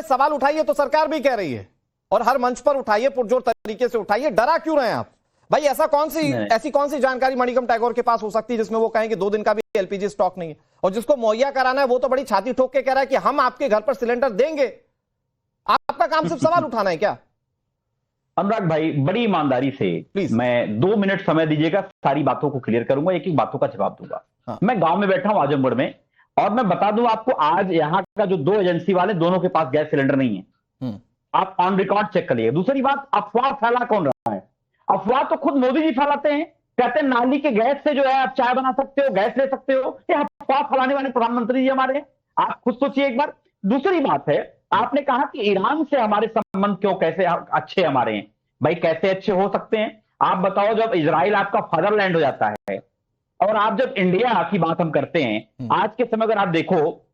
भाई सवाल उठाइए, तो सरकार भी कह रही है और हर मंच पर उठाइए, पुरजोर तरीके से उठाइए। डरा क्यों रहे हैं आप भाई? ऐसी कौन सी जानकारी मणिकम टैगोर के पास हो सकती है जिसमें वो कहें कि 2 दिन का भी एलपीजी स्टॉक नहीं है? और जिसको मुहैया कराना है वो तो बड़ी छाती ठोक के कह रहा है कि हम आपके घर पर सिलेंडर देंगे। आपका काम सिर्फ सवाल उठाना है क्या? अनुराग भाई, बड़ी ईमानदारी से प्लीज, मैं 2 मिनट समय दीजिएगा, सारी बातों को क्लियर करूंगा, एक एक बातों का जवाब दूंगा। हाँ। मैं गांव में बैठा हूं आजमगढ़ में, और मैं बता दूं आपको, आज यहां का जो 2 एजेंसी वाले, दोनों के पास गैस सिलेंडर नहीं है। आप ऑन रिकॉर्ड चेक करिए। दूसरी बात, अफवाह फैला कौन रहा है? अफवाह तो खुद मोदी जी फैलाते हैं, कहते हैं नाली के गैस से जो है आप चाय बना सकते हो, गैस ले सकते हो। ये अफवाह फैलाने वाले प्रधानमंत्री जी हमारे हैं, आप खुद सोचिए एक बार। दूसरी बात है, आपने कहा कि ईरान से हमारे संबंध क्यों, कैसे अच्छे हमारे हैं। भाई कैसे अच्छे हो सकते हैं? आप बताओ, जब इजराइल आपका फादरलैंड हो जाता है, और आप जब इंडिया की बात हम करते हैं, आज के समय अगर आप देखो,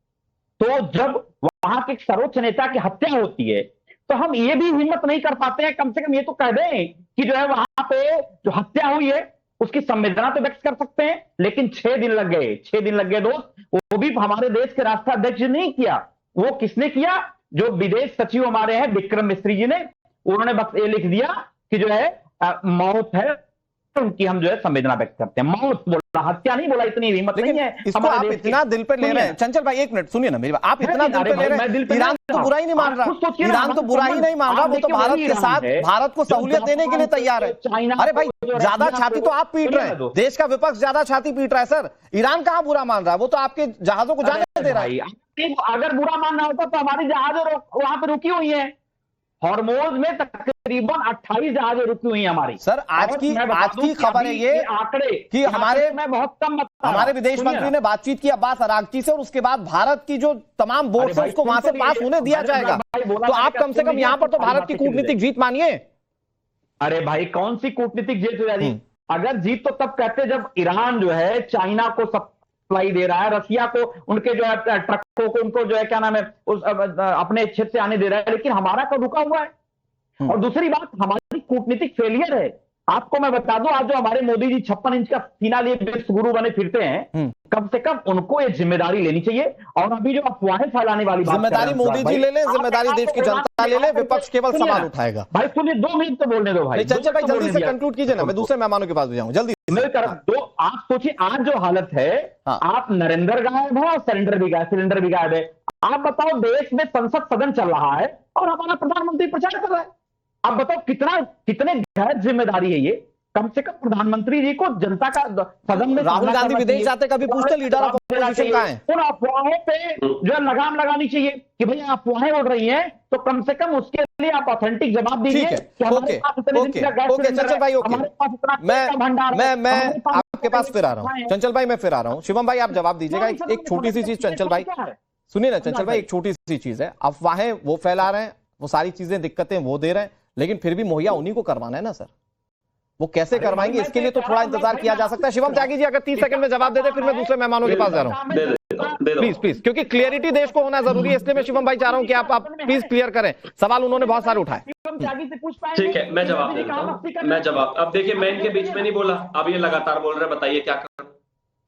तो जब वहां के सर्वोच्च नेता की हत्या होती है, तो हम ये भी हिम्मत नहीं कर पाते हैं, कम से कम ये तो कह दें कि जो है वहां पे जो हत्या हुई है उसकी संवेदना तो व्यक्त कर सकते हैं। लेकिन 6 दिन लग गए, 6 दिन लग गए दोस्त। वो भी हमारे देश के राष्ट्राध्यक्ष ने नहीं किया, वो किसने किया? जो विदेश सचिव हमारे हैं विक्रम मिस्री जी ने, उन्होंने बस ये लिख दिया कि जो है मौत है, उनकी हम जो है संवेदना व्यक्त करते हैं। मौत बोला, हत्या नहीं बोला, इतनी हिम्मत नहीं है। इसको आप इतना दिल पे ले रहे हैं। चंचल भाई एक मिनट सुनिए ना मेरी बात, आप इतना दिल पे ले रहे हैं। ईरान तो बुरा ही नहीं मान रहा, ईरान तो बुरा ही नहीं मान रहा, वो तो भारत के साथ, भारत को सहूलियत देने के लिए तैयार है। अरे भाई ज्यादा छाती तो आप पीट रहे हैं, देश का विपक्ष ज्यादा छाती पीट रहा है। सर ईरान कहां बुरा मान रहा है? वो तो आपके जहाजों को जाने दे रहा है। अगर बुरा मानना होता तो हमारी जहाजें वहां पर रुकी हुई है। हॉर्मोज में तकरीबन 28 जहाजें रुकी हुई हैं हमारी। सर आज की खबर है ये आंकड़े कि हमारे मैं बहुत कम हमारे विदेश मंत्री ने बातचीत की अब्बास अरागची से, और उसके बाद भारत की जो तमाम बोर्ड है उसको वहां से पास होने दिया जाएगा। तो आप कम से कम यहां पर तो भारत की कूटनीतिक जीत मानिए। अरे भाई कौन सी कूटनीतिक जीत हो जाती? अगर जीत तो तब कहते जब ईरान जो है चाइना को सप्लाई दे रहा है, रसिया को उनके जो है ट्रकों को, उनको जो है क्या नाम है उस अपने क्षेत्र से आने दे रहा है, लेकिन हमारा कब रुका हुआ है? और दूसरी बात, हमारी कूटनीतिक फेलियर है। आपको मैं बता दूं, आज जो हमारे मोदी जी 56 इंच का सीना लिए विश्व गुरु बने फिरते हैं, कम से कम उनको ये जिम्मेदारी लेनी चाहिए। और अभी जो अफवाहें फैलाने वाली बात, जिम्मेदारी मोदी जी ले लें, जिम्मेदारी देश की जनता ले ले, विपक्ष केवल सवाल उठाएगा। भाई सुनिए, 2 मिनट तो बोलने दो भाई। चंचल भाई जल्दी से कंक्लूड कीजिए ना, मैं दूसरे मेहमानों के पास भी जाऊं जल्दी। तो आप सोचिए, आज जो हालत है, आप नरेंद्र गायब है और सिलेंडर भी गायब, सिलेंडर भी गायब है। आप बताओ, देश में संसद सदन चल रहा है और हमारा प्रधानमंत्री प्रचार कर रहा है। आप बताओ कितने गैर जिम्मेदारी है ये। कम से कम प्रधानमंत्री जी को जनता का सदन में, राहुल गांधी विदेश जाते कभी पूछते लीडर ऑफ अपोजिशन कहां है? उन अफवाहों पे जो है लगाम लगानी चाहिए कि भाई अफवाहें उड़ रही हैं, तो कम से कम उसके लिए आप ऑथेंटिक जवाब दीजिए। चंचल भाई मैं आपके पास फिर आ रहा हूं। चंचल भाई मैं फिर आ रहा हूं। शिवम भाई आप जवाब दीजिएगा। एक छोटी सी चीज चंचल भाई सुनिए ना, चंचल भाई एक छोटी सी चीज है, अफवाहें वो फैला रहे हैं, वो सारी चीजें दिक्कतें वो दे रहे हैं, लेकिन फिर भी मुहैया उन्हीं को करवाना है ना सर। वो कैसे करवाएंगे इसके लिए तो थोड़ा इंतजार किया जा सकता है। शिवम त्यागी जी अगर 30 सेकंड में जवाब दे दे, फिर मैं दूसरे मेहमानों के पास जा रहा हूं। प्लीज क्योंकि क्लियरिटी देश को होना जरूरी है, इसलिए मैं शिवम भाई चाह रहा हूं कि आप प्लीज क्लियर करें। सवाल उन्होंने बहुत सारे उठाए। ठीक है, मैं जवाब दे देता हूं। मैं जवाब, अब देखिए मैं इनके बीच में नहीं बोला, अब ये लगातार बोल रहे हैं, बताइए क्या करूं।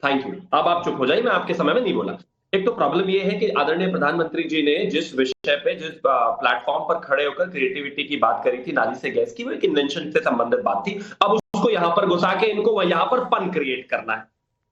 थैंक यू, अब आप चुप हो जाइए, मैं आपके समय में नहीं बोला। एक तो प्रॉब्लम ये है कि आदरणीय प्रधानमंत्री जी ने जिस विषय पे, जिस प्लेटफॉर्म पर खड़े होकर क्रिएटिविटी की बात करी थी, नाली से गैस की, वो एक इन्वेंशन से संबंधित बात थी। अब उसको यहां पर घुसा के इनको यहां पर फन क्रिएट करना है।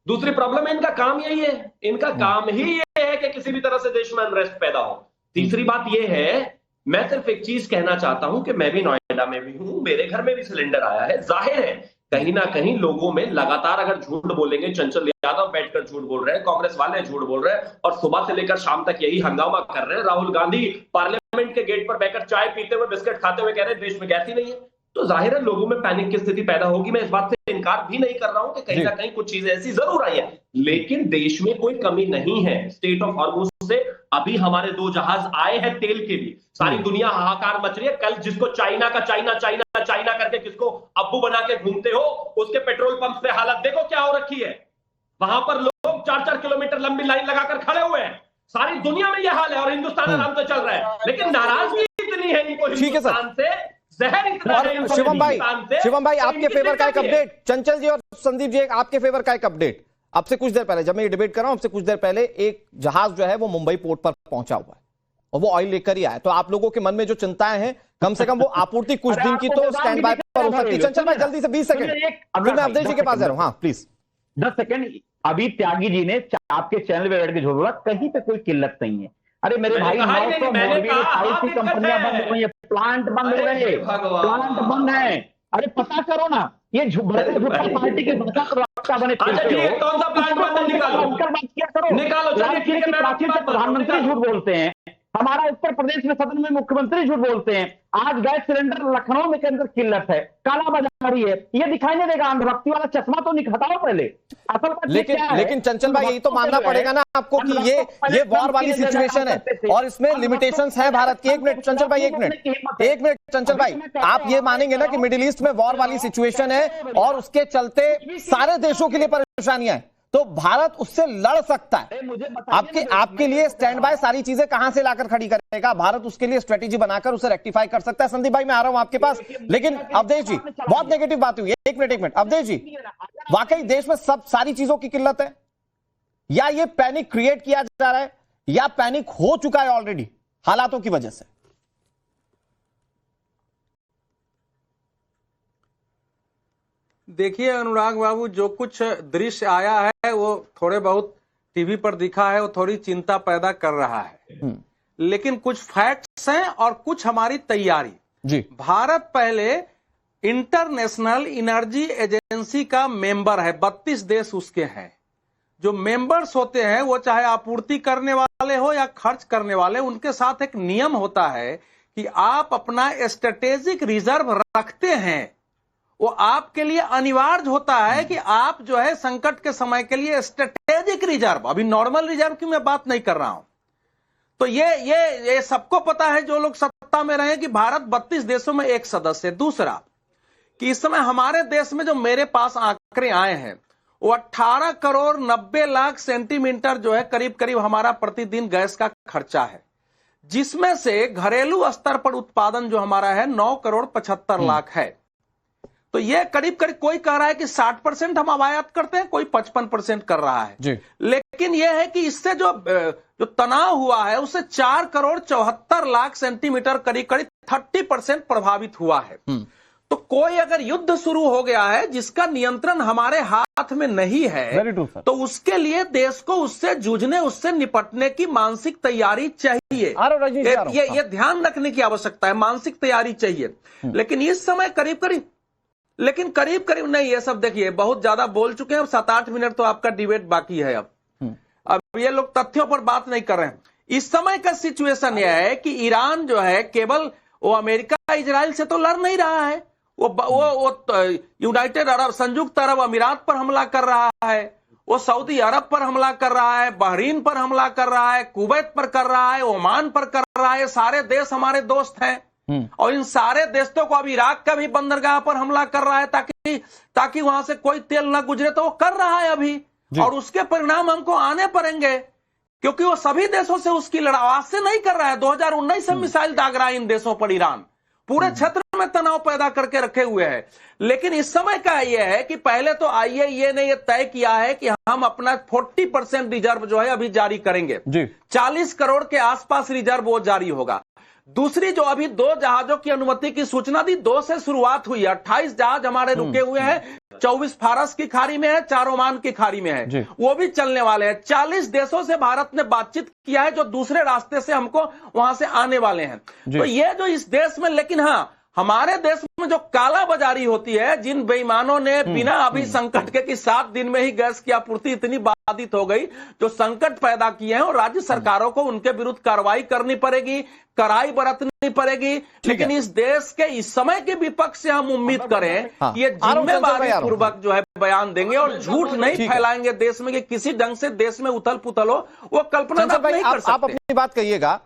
दूसरी प्रॉब्लम है, इनका काम यही है, इनका काम ही ये है कि किसी भी तरह से देश में अनरेस्ट पैदा हो। तीसरी बात ये है, मैं सिर्फ एक चीज कहना चाहता हूं कि मैं भी नोएडा में भी हूं, मेरे घर में भी सिलेंडर आया है। जाहिर है कहीं ना कहीं लोगों में लगातार अगर झूठ बोलेंगे, चंचल यादव बैठकर झूठ बोल रहे हैं, कांग्रेस वाले झूठ बोल रहे हैं, और सुबह से लेकर शाम तक यही हंगामा कर रहे हैं। राहुल गांधी पार्लियामेंट के गेट पर बैठकर चाय पीते हुए, बिस्किट खाते हुए कह रहे हैं देश में गैस ही नहीं है। तो जाहिर है लोगों में पैनिक की स्थिति पैदा होगी। मैं इस बात से इनकार भी नहीं कर रहा हूं कि कहीं ना कहीं कुछ चीजें ऐसी जरूर आई है, लेकिन देश में कोई कमी नहीं है। स्टेट ऑफ हॉर्मुज से अभी हमारे 2 जहाज आए हैं तेल के भी। सारी दुनिया हाहाकार मच रही है। कल जिसको चाइना का चाइना करके जिसको अब्बू बना के घूमते हो, उसके पेट्रोल पंप पे हालत देखो क्या हो रखी है। वहां पर लोग 4-4 किलोमीटर लंबी लाइन लगाकर खड़े हुए हैं। सारी दुनिया में यह हाल है और हिंदुस्तान आराम से चल रहा है, लेकिन नाराजगी इतनी है इनको हिंदुस्तान से, शिवम भाई आपके फेवर का एक अपडेट, चंचल जी और संदीप जी आपके फेवर का एक अपडेट। अब से कुछ देर पहले, जब मैं ये डिबेट कर रहा हूं, अब से कुछ देर पहले एक जहाज जो है वो मुंबई पोर्ट पर पहुंचा हुआ है। और वो ऑयल लेकर ही आए। तो आप लोगों के मन में जो चिंताएं हैं, कम से कम वो आपूर्ति कुछ दिन की तो स्टैंड बाय पर हो सकती है। चंचल भाई जल्दी से 20 सेकंड, फिर मैं अवधेश जी के पास जा रहा हूं। हाँ प्लीज 10 सेकंड। अभी त्यागी जी ने आपके चैनल पे बैठ के झूठ बोला, कहीं पे कोई किल्लत नहीं है। अरे मेरे भाई, कंपनियां बंद हो गई है, प्लांट बंद हो गए, प्लांट बंद है। अरे पता करो ना, ये पार्टी के बने कौन सा प्लांट बंद है, निकालो बात किया करो। निकालो। प्रधानमंत्री झूठ बोलते हैं, हमारा उत्तर प्रदेश में सदन में मुख्यमंत्री झूठ बोलते हैं। आज गैस सिलेंडर लखनऊ में के अंदर किल्लत है, कालाबाजारी है, ये दिखाई नहीं देगा। अंधभक्ति वाला चश्मा तो हटाओ पहले। असल बात लेकिन चंचल भाई यही तो मानना पड़ेगा ना आपको कि ये वॉर वाली सिचुएशन है और इसमें लिमिटेशंस है भारत की। एक मिनट चंचल भाई, एक मिनट चंचल भाई, आप ये मानेंगे ना कि मिडिल ईस्ट में वॉर वाली सिचुएशन है और उसके चलते सारे देशों के लिए परेशानियां हैं, तो भारत उससे लड़ सकता है। आपके लिए स्टैंड बाय सारी चीजें कहां से लाकर खड़ी करेगा भारत, उसके लिए स्ट्रेटेजी बनाकर उसे रेक्टिफाई कर सकता है। संदीप भाई मैं आ रहा हूं आपके पास, लेकिन अवधेश जी बहुत नेगेटिव बात हुई है। एक मिनट अवधेश जी, वाकई देश में सब सारी चीजों की किल्लत है या ये पैनिक क्रिएट किया जा रहा है या पैनिक हो चुका है ऑलरेडी हालातों की वजह से? देखिए अनुराग बाबू, जो कुछ दृश्य आया है वो थोड़े बहुत टीवी पर दिखा है, वो थोड़ी चिंता पैदा कर रहा है, लेकिन कुछ फैक्ट्स हैं और कुछ हमारी तैयारी जी। भारत पहले इंटरनेशनल एनर्जी एजेंसी का मेंबर है, 32 देश उसके हैं। जो मेंबर्स होते हैं वो चाहे आपूर्ति करने वाले हो या खर्च करने वाले, उनके साथ एक नियम होता है कि आप अपना स्ट्रेटेजिक रिजर्व रखते हैं। वो आपके लिए अनिवार्य होता है कि आप जो है संकट के समय के लिए स्ट्रेटेजिक रिजर्व, अभी नॉर्मल रिजर्व की मैं बात नहीं कर रहा हूं। तो ये सबको पता है जो लोग सत्ता में रहे कि भारत 32 देशों में एक सदस्य है। दूसरा कि इस समय हमारे देश में जो मेरे पास आंकड़े आए हैं वो 18 करोड़ 90 लाख सेंटीमीटर जो है करीब करीब हमारा प्रतिदिन गैस का खर्चा है, जिसमें से घरेलू स्तर पर उत्पादन जो हमारा है 9 करोड़ 75 लाख है। तो ये करीब करीब कोई कह रहा है कि 60% हम आयात करते हैं, कोई 55% कर रहा है जी। लेकिन यह है कि इससे जो तनाव हुआ है उससे 4 करोड़ 74 लाख सेंटीमीटर करीब करीब 30% प्रभावित हुआ है। तो कोई अगर युद्ध शुरू हो गया है जिसका नियंत्रण हमारे हाथ में नहीं है, तो उसके लिए देश को उससे जूझने, उससे निपटने की मानसिक तैयारी चाहिए। ये ध्यान रखने की आवश्यकता है, मानसिक तैयारी चाहिए। लेकिन इस समय करीब करीब नहीं, ये सब देखिए बहुत ज्यादा बोल चुके हैं। अब 7-8 मिनट तो आपका डिबेट बाकी है। अब ये लोग तथ्यों पर बात नहीं कर रहे हैं। इस समय का सिचुएशन यह है कि ईरान जो है केवल वो अमेरिका इजराइल से तो लड़ नहीं रहा है, वो यूनाइटेड अरब, संयुक्त अरब अमीरात पर हमला कर रहा है, वो सऊदी अरब पर हमला कर रहा है, बहरीन पर हमला कर रहा है, कुवैत पर कर रहा है, ओमान पर कर रहा है। सारे देश हमारे दोस्त हैं और इन सारे देशों को अब इराक का भी बंदरगाह पर हमला कर रहा है ताकि वहां से कोई तेल ना गुजरे, तो वो कर रहा है अभी, और उसके परिणाम हमको आने पड़ेंगे क्योंकि वो सभी देशों से उसकी लड़ाई से नहीं कर रहा है। 2019 से मिसाइल दाग रहा है इन देशों पर ईरान, पूरे क्षेत्र में तनाव पैदा करके रखे हुए है। लेकिन इस समय का यह है कि पहले तो IAEA ने यह तय किया है कि हम अपना 40% रिजर्व जो है अभी जारी करेंगे, 40 करोड़ के आसपास रिजर्व वो जारी होगा। दूसरी जो अभी 2 जहाजों की अनुमति की सूचना दी, 2 से शुरुआत हुई है। 28 जहाज हमारे रुके हुए हैं, 24 फारस की खाड़ी में है, 4 ओमान की खाड़ी में है, वो भी चलने वाले हैं। 40 देशों से भारत ने बातचीत किया है जो दूसरे रास्ते से हमको वहां से आने वाले हैं। तो ये जो इस देश में, लेकिन हाँ हमारे देश में जो काला बाजारी होती है, जिन बेईमानों ने बिना अभी संकट के कि 7 दिन में ही गैस की आपूर्ति इतनी बाधित हो गई, जो संकट पैदा किए हैं, और राज्य सरकारों को उनके विरुद्ध कार्रवाई करनी पड़ेगी, कड़ाई बरतनी पड़ेगी। लेकिन इस देश के इस समय के विपक्ष से हम उम्मीद करें कि ये जिम्मेदारी पूर्वक जो है बयान देंगे और झूठ नहीं फैलाएंगे देश में कि किसी ढंग से देश में उथल पुथल हो, वो कल्पना नहीं कर सकते। आप अपनी बात कहिएगा,